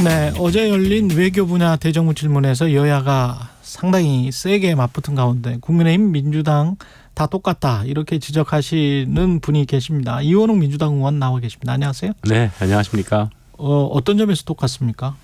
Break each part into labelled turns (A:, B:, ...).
A: 네, 어제 열린 외교 분야 대정부 질문에서 여야가 상당히 세게 맞붙은 가운데 국민의힘, 민주당 다 똑같다 이렇게 지적하시는 분이 계십니다. 이원웅 민주당 의원 나와 계십니다. 안녕하세요.
B: 네, 안녕하십니까.
A: 어떤 점에서 똑같습니까?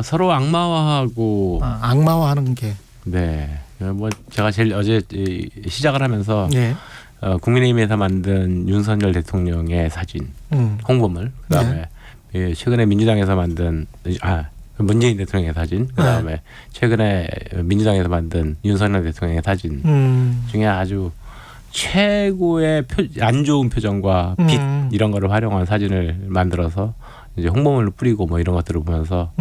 B: 서로 악마화하고
A: 악마화하는 게.
B: 네, 뭐 제가 제일 어제 시작을 하면서
A: 네.
B: 국민의힘에서 만든 윤석열 대통령의 사진 홍보물, 그다음에 최근에 민주당에서 만든 문재인 대통령의 사진, 그다음에 최근에 민주당에서 만든 윤석열 대통령의 사진 중에 아주 최고의 안 좋은 표정과 빛 이런 거를 활용한 사진을 만들어서 이제 홍보물로 뿌리고 뭐 이런 것들을 보면서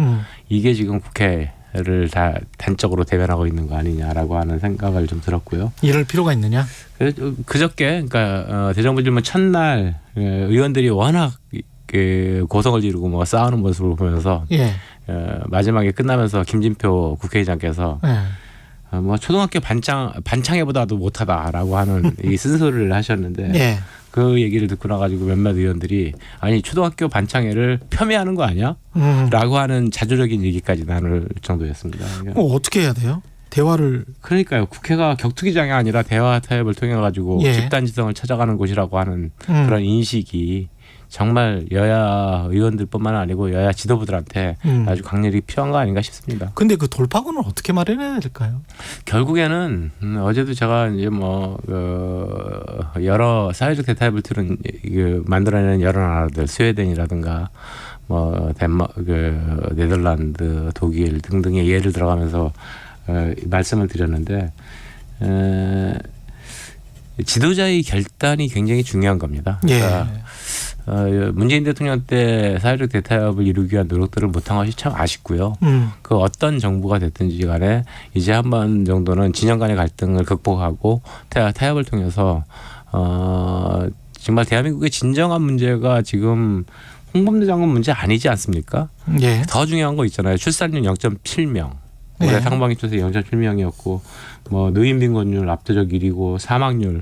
B: 이게 지금 국회를 다 단적으로 대변하고 있는 거 아니냐라고 하는 생각을 좀 들었고요.
A: 이럴 필요가 있느냐?
B: 그저께 그러니까 대정부 질문 첫날 의원들이 워낙 그 고성을 지르고 뭐 싸우는 모습을 보면서 마지막에 끝나면서 김진표 국회의장께서 뭐 초등학교 반창회보다도 못하다라고 하는 이 쓴소리를 하셨는데 그 얘기를 듣고 나가지고 몇몇 의원들이 아니 초등학교 반창회를 폄훼하는 거 아니야? 라고 하는 자조적인 얘기까지 나눌 정도였습니다.
A: 어떻게 해야 돼요? 대화를.
B: 그러니까요. 국회가 격투기장이 아니라 대화 타협을 통해 가지고 집단지성을 찾아가는 곳이라고 하는 그런 인식이 정말 여야 의원들뿐만 아니고 여야 지도부들한테 아주 강렬히 필요한 거 아닌가 싶습니다.
A: 근데 그 돌파구는 어떻게 마련해야 될까요?
B: 결국에는 어제도 제가 이제 여러 사회적 대타협을 틀은 만들어내는 여러 나라들, 스웨덴이라든가 뭐 덴마크, 네덜란드, 독일 등등의 예를 들어가면서 말씀을 드렸는데 지도자의 결단이 굉장히 중요한 겁니다. 그러니까 문재인 대통령 때 사회적 대타협을 이루기 위한 노력들을 못한 것이 참 아쉽고요. 그 어떤 정부가 됐든지 간에 이제 한 번 정도는 진영 간의 갈등을 극복하고 타협을 통해서 정말 대한민국의 진정한 문제가 지금 홍범도 장관 문제 아니지 않습니까? 더 중요한 거 있잖아요. 출산율 0.7명. 올해 상반기 초세 0.7명이었고 뭐 노인 빈곤율 압도적 1위고 사망률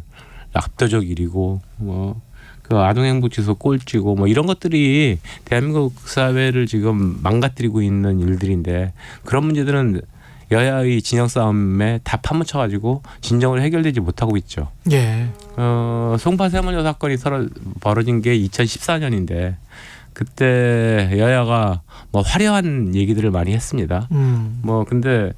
B: 압도적 1위고 뭐 그 아동행복지수 꼴찌고 뭐 이런 것들이 대한민국 사회를 지금 망가뜨리고 있는 일들인데 그런 문제들은 여야의 진영 싸움에 다 파묻혀가지고 진정으로 해결되지 못하고 있죠. 송파 세모녀 사건이 벌어진 게 2014년인데 그때 여야가 뭐 화려한 얘기들을 많이 했습니다. 뭐 근데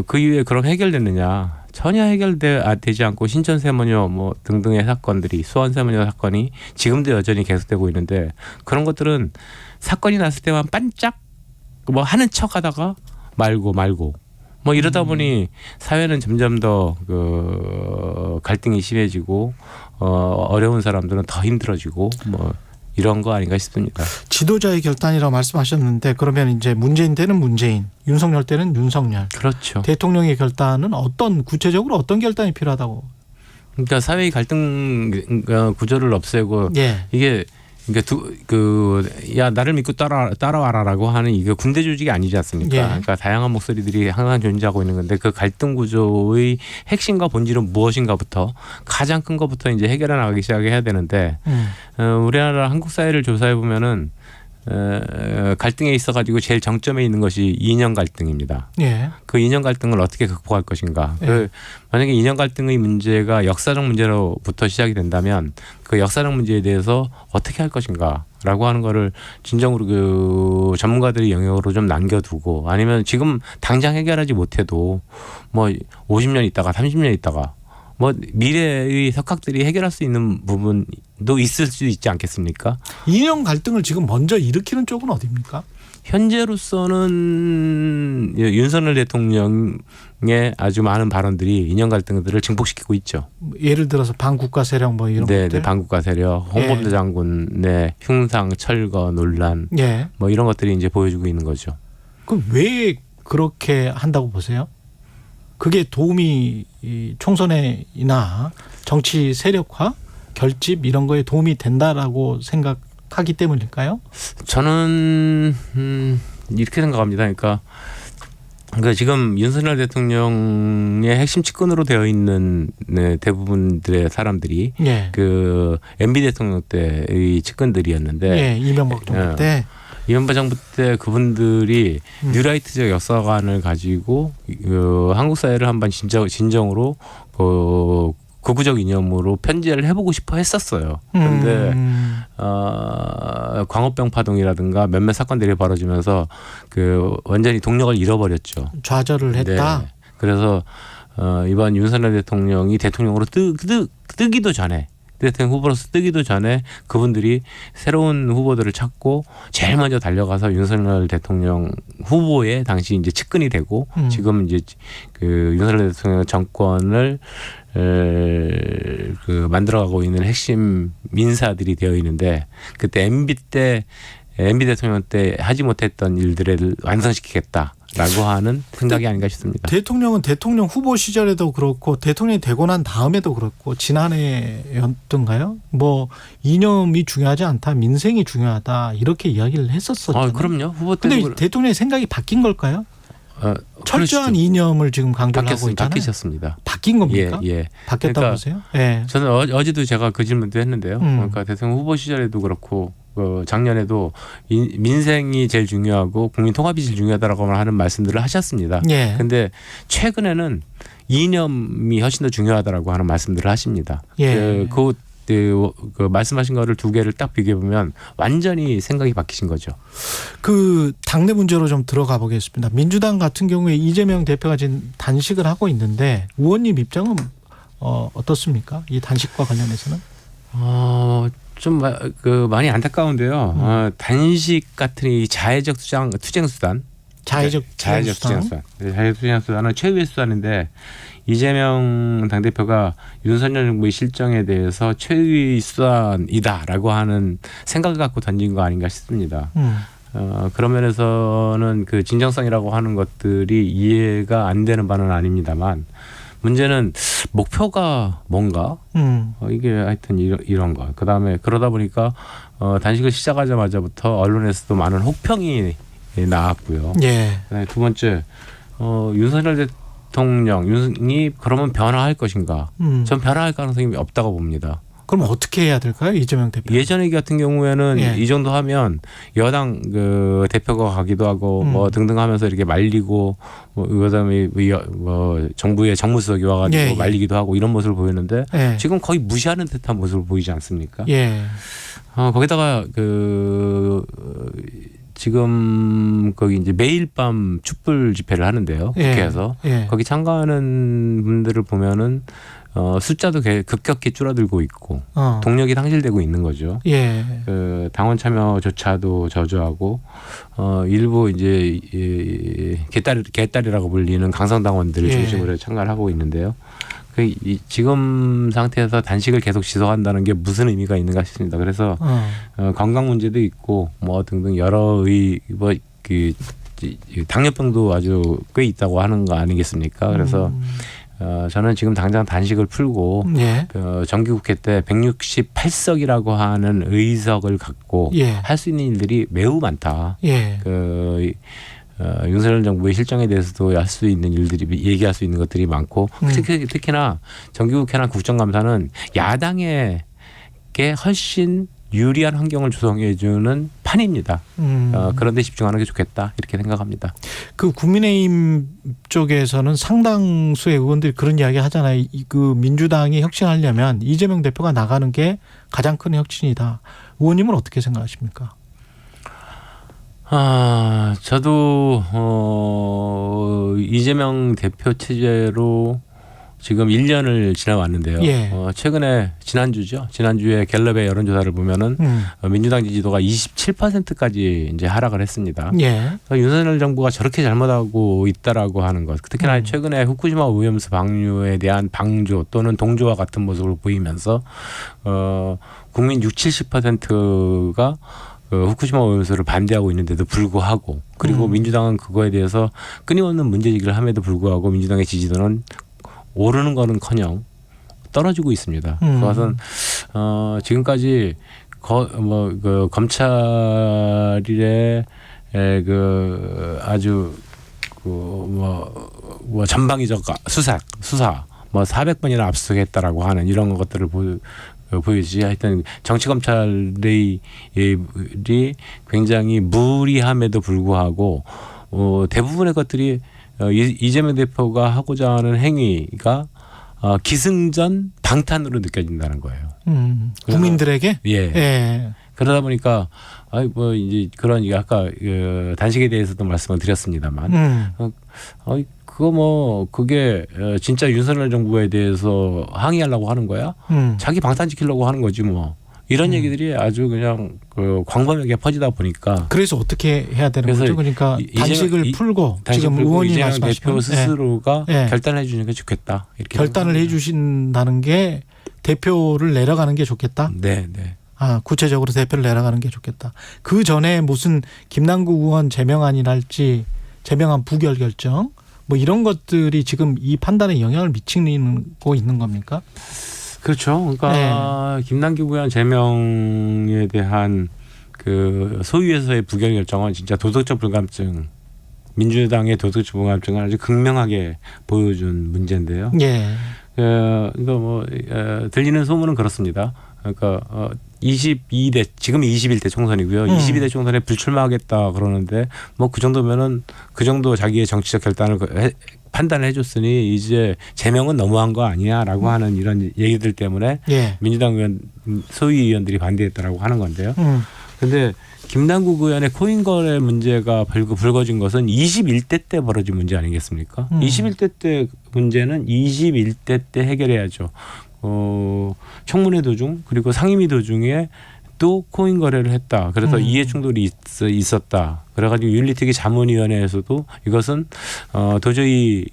B: 그 이후에 그럼 해결됐느냐? 전혀 해결되지 않고 신천 세모녀 뭐 등등의 사건들이 수원 세모녀 사건이 지금도 여전히 계속되고 있는데 그런 것들은 사건이 났을 때만 반짝 뭐 하는 척하다가 말고 뭐 이러다 보니 사회는 점점 더 그 갈등이 심해지고 어려운 사람들은 더 힘들어지고 뭐 이런 거 아닌가 싶습니다.
A: 지도자의 결단이라고 말씀하셨는데 그러면 이제 문재인 때는 문재인, 윤석열 때는 윤석열.
B: 그렇죠.
A: 대통령의 결단은 구체적으로 어떤 결단이 필요하다고?
B: 그러니까 사회의 갈등 구조를 없애고 이게 야 나를 믿고 따라와라라고 하는 이게 군대 조직이 아니지 않습니까? 그러니까 다양한 목소리들이 항상 존재하고 있는 건데 그 갈등 구조의 핵심과 본질은 무엇인가부터 가장 큰 것부터 이제 해결해 나가기 시작해야 되는데 우리나라 한국 사회를 조사해 보면은 갈등에 있어 가지고 제일 정점에 있는 것이 이념 갈등입니다. 그 이념 갈등을 어떻게 극복할 것인가. 만약에 이념 갈등의 문제가 역사적 문제로부터 시작이 된다면 그 역사적 문제에 대해서 어떻게 할 것인가라고 하는 거를 진정으로 그 전문가들의 영역으로 좀 남겨두고 아니면 지금 당장 해결하지 못해도 뭐 50년 있다가 30년 있다가 뭐 미래의 석학들이 해결할 수 있는 부분도 있을 수 있지 않겠습니까?
A: 이념 갈등을 지금 먼저 일으키는 쪽은 어디입니까?
B: 현재로서는 윤석열 대통령의 아주 많은 발언들이 이념 갈등들을 증폭시키고 있죠.
A: 예를 들어서 반국가 세력 뭐 이런 것들.
B: 반국가 세력, 홍범도 장군의 흉상 철거 논란, 뭐 이런 것들이 이제 보여주고 있는 거죠.
A: 그럼 왜 그렇게 한다고 보세요? 그게 도움이 총선이나 정치 세력화, 결집 이런 거에 도움이 된다라고 생각하기 때문일까요?
B: 저는 이렇게 생각합니다. 그러니까 지금 윤석열 대통령의 핵심 측근으로 되어 있는 대부분들의 사람들이 그 MB 대통령 때의 측근들이었는데
A: 이명박 정부 때
B: 이명박 정부 때 그분들이 뉴라이트적 역사관을 가지고 한국 사회를 한번 진정으로 극우적 이념으로 편제를 해보고 싶어 했었어요. 그런데 광우병 파동이라든가 몇몇 사건들이 벌어지면서 완전히 동력을 잃어버렸죠.
A: 좌절을 했다.
B: 네. 그래서 이번 윤석열 대통령이 대통령으로 뜨기도 전에, 대통령 후보로서 뜨기도 전에 그분들이 새로운 후보들을 찾고 제일 먼저 달려가서 윤석열 대통령 후보에 당시 이제 측근이 되고 지금 이제 윤석열 대통령 정권을 만들어가고 있는 핵심 민사들이 되어 있는데, 그때 MB 대통령 때 하지 못했던 일들을 완성시키겠다라고 하는 생각이 아닌가 싶습니다.
A: 대통령은 대통령 후보 시절에도 그렇고 대통령이 되고 난 다음에도 그렇고 지난해였던가요? 뭐 이념이 중요하지 않다, 민생이 중요하다 이렇게 이야기를 했었었잖아요.
B: 그럼요. 후보 때.
A: 근데 대통령의 생각이 바뀐 걸까요? 철저한
B: 그러시죠.
A: 이념을 지금 강조를 하고 있잖아요.
B: 바뀌셨습니다.
A: 바뀐 겁니까?
B: 예.
A: 바뀌었다고
B: 그러니까
A: 보세요? 예.
B: 저는 어제도 제가 그 질문도 했는데요. 그러니까 대통령 후보 시절에도 그렇고 작년에도 민생이 제일 중요하고 국민 통합이 제일 중요하다라고 하는 말씀들을 하셨습니다. 그런데
A: 예.
B: 최근에는 이념이 훨씬 더 중요하다라고 하는 말씀들을 하십니다.
A: 예.
B: 그 말씀하신 거를 두 개를 딱 비교해 보면 완전히 생각이 바뀌신 거죠.
A: 그 당내 문제로 좀 들어가 보겠습니다. 민주당 같은 경우에 이재명 대표가 지금 단식을 하고 있는데 의원님 입장은 어떻습니까? 이 단식과 관련해서는?
B: 좀 많이 안타까운데요. 단식 같은 이 자해적 투쟁 수단, 자해적 투쟁 수단은 최후의 수단인데, 이재명 당대표가 윤석열 정부의 실정에 대해서 최후의 수단이다라고 하는 생각을 갖고 던진 거 아닌가 싶습니다. 그런 면에서는 그 진정성이라고 하는 것들이 이해가 안 되는 바는 아닙니다만, 문제는 목표가 뭔가, 이게 하여튼 이런 거. 그다음에 그러다 보니까 단식을 시작하자마자부터 언론에서도 많은 혹평이 나왔고요.
A: 예.
B: 두 번째, 윤석열 대통령이 그러면 변화할 것인가? 전 변화할 가능성이 없다고 봅니다.
A: 그럼 어떻게 해야 될까요, 이재명 대표?
B: 예전에 같은 경우에는
A: 예.
B: 이 정도 하면 여당 대표가 가기도 하고 뭐 등등 하면서 이렇게 말리고 그다음에 정부의 정무수석이 와가지고
A: 예.
B: 말리기도 하고 이런 모습을 보였는데,
A: 예.
B: 지금 거의 무시하는 듯한 모습을 보이지 않습니까?
A: 예.
B: 거기다가 지금 거기 이제 매일 밤 촛불 집회를 하는데요.
A: 예.
B: 국회에서 거기 참가하는 분들을 보면은 숫자도 급격히 줄어들고 있고 동력이 상실되고 있는 거죠.
A: 예.
B: 당원 참여조차도 저조하고 일부 이제 개딸이라고 불리는 강성당원들을 중심으로 참가를 하고 있는데요. 지금 상태에서 단식을 계속 지속한다는 게 무슨 의미가 있는가 싶습니다. 그래서 건강 문제도 있고 뭐 등등 여러 당뇨병도 아주 꽤 있다고 하는 거 아니겠습니까? 그래서 저는 지금 당장 단식을 풀고
A: 예.
B: 정기국회 때 168석이라고 하는 의석을 갖고 할 수 있는 일들이 매우 많다.
A: 예.
B: 윤석열 정부의 실정에 대해서도 할 수 있는 일들이, 얘기할 수 있는 것들이 많고, 특히나 정기국회나 국정감사는 야당에게 훨씬 유리한 환경을 조성해주는 판입니다. 그런 데 집중하는 게 좋겠다 이렇게 생각합니다.
A: 그 국민의힘 쪽에서는 상당수의 의원들이 그런 이야기 하잖아요. 그 민주당이 혁신하려면 이재명 대표가 나가는 게 가장 큰 혁신이다. 의원님은 어떻게 생각하십니까?
B: 저도 이재명 대표 체제로 지금 1년을 지나왔는데요.
A: 예.
B: 최근에 지난주에 갤럽의 여론조사를 보면은 민주당 지지도가 27%까지 이제 하락을 했습니다.
A: 예.
B: 윤석열 정부가 저렇게 잘못하고 있다라고 하는 것, 특히나 최근에 후쿠시마 오염수 방류에 대한 방조 또는 동조와 같은 모습을 보이면서 국민 60-70%가 후쿠시마 오염수를 반대하고 있는데도 불구하고, 그리고 민주당은 그거에 대해서 끊임없는 문제제기를 함에도 불구하고 민주당의 지지도는 오르는 거는커녕 떨어지고 있습니다. 그것은 지금까지 검찰의 아주 전방위적 수사 400번이나 압수수색했다라고 하는 이런 것들을 보이지. 하여튼 정치검찰이 굉장히 무리함에도 불구하고 대부분의 것들이 이재명 대표가 하고자 하는 행위가 기승전 방탄으로 느껴진다는 거예요.
A: 국민들에게?
B: 예.
A: 예.
B: 그러다 보니까 이제 그런 아까 단식에 대해서도 말씀을 드렸습니다만 그게 진짜 윤석열 정부에 대해서 항의하려고 하는 거야? 자기 방탄 지키려고 하는 거지 뭐. 이런 얘기들이 아주 그냥 광범위하게 퍼지다 보니까.
A: 그래서 어떻게 해야 되는 거죠? 그러니까 단식을 풀고 지금 의원이 말씀하신
B: 대표 스스로가
A: 예.
B: 결단해 주는 게 좋겠다. 이렇게
A: 결단을 해 주신다는 게 대표를 내려가는 게 좋겠다?
B: 네, 네.
A: 구체적으로 대표를 내려가는 게 좋겠다. 그 전에 무슨 김남국 의원 제명안이랄지 제명안 부결 결정 뭐 이런 것들이 지금 이 판단에 영향을 미치고 있는 겁니까?
B: 그렇죠. 그러니까 김남국 의원 제명에 대한 그 소위에서의 부결 결정은 진짜 도덕적 불감증, 민주당의 도덕적 불감증을 아주 극명하게 보여준 문제인데요.
A: 예.
B: 그러니까 들리는 소문은 그렇습니다. 그러니까 22대 지금이 21대 총선이고요. 22대 총선에 불출마하겠다 그러는데 뭐 그 정도면은 그 정도 자기의 정치적 결단을 판단을 해줬으니 이제 제명은 너무한 거 아니냐라고 하는 이런 얘기들 때문에 민주당 의원 소위 의원들이 반대했다라고 하는 건데요. 그런데 김남국 의원의 코인 거래 문제가 불거진 것은 21대 때 벌어진 문제 아니겠습니까? 21대 때 문제는 21대 때 해결해야죠. 청문회 도중 그리고 상임위 도중에 또 코인 거래를 했다. 그래서 이해 충돌이 있었다. 그래가지고 윤리특위 자문위원회에서도 이것은 도저히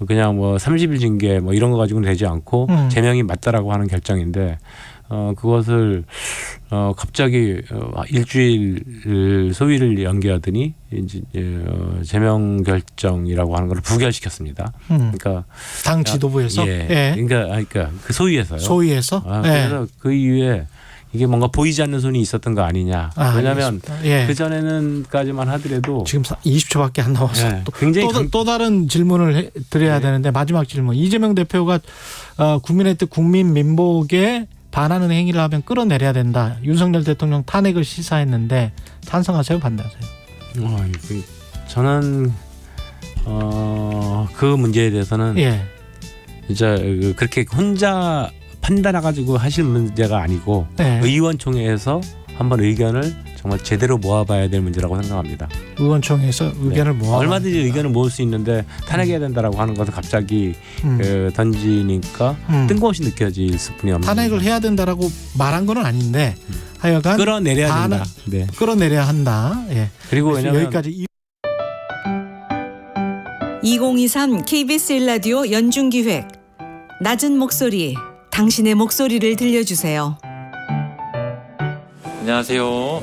B: 그냥 뭐 30일 징계 뭐 이런 거 가지고는 되지 않고 제명이 맞다라고 하는 결정인데 그것을 갑자기 일주일 소위를 연기하더니 이제 제명 결정이라고 하는 걸 부결시켰습니다. 그러니까
A: 당 지도부에서,
B: 그러니까 그 소위에서요.
A: 소위에서.
B: 그래서 그 이후에 이게 뭔가 보이지 않는 손이 있었던 거 아니냐. 왜냐하면 그 전에는까지만 하더라도
A: 지금 20초밖에 안 남아서
B: 굉장히
A: 또 다른 질문을 드려야 되는데 마지막 질문. 이재명 대표가 국민의 뜻 국민 민복에 반하는 행위를 하면 끌어내려야 된다. 윤석열 대통령 탄핵을 시사했는데 찬성하세요, 반대하세요?
B: 저는 그 문제에 대해서는 진짜 그렇게 혼자 판단해가지고 하실 문제가 아니고 의원총회에서 한번 의견을 정말 제대로 모아봐야 될 문제라고 생각합니다.
A: 의원총회에서 의견을 모아
B: 얼마든지 의견을 모을 수 있는데 탄핵해야 된다라고 하는 것을 갑자기 던지니까 뜬금없이 느껴질 뿐이 없는.
A: 탄핵을 해야 된다라고 말한 건 아닌데 하여간
B: 끌어내려야 된다.
A: 끌어내려야 한다.
B: 그리고 왜냐하면
A: 여기까지.
C: 2023 KBS 1라디오 연중기획 낮은 목소리 당신의 목소리를 들려주세요.
D: 안녕하세요.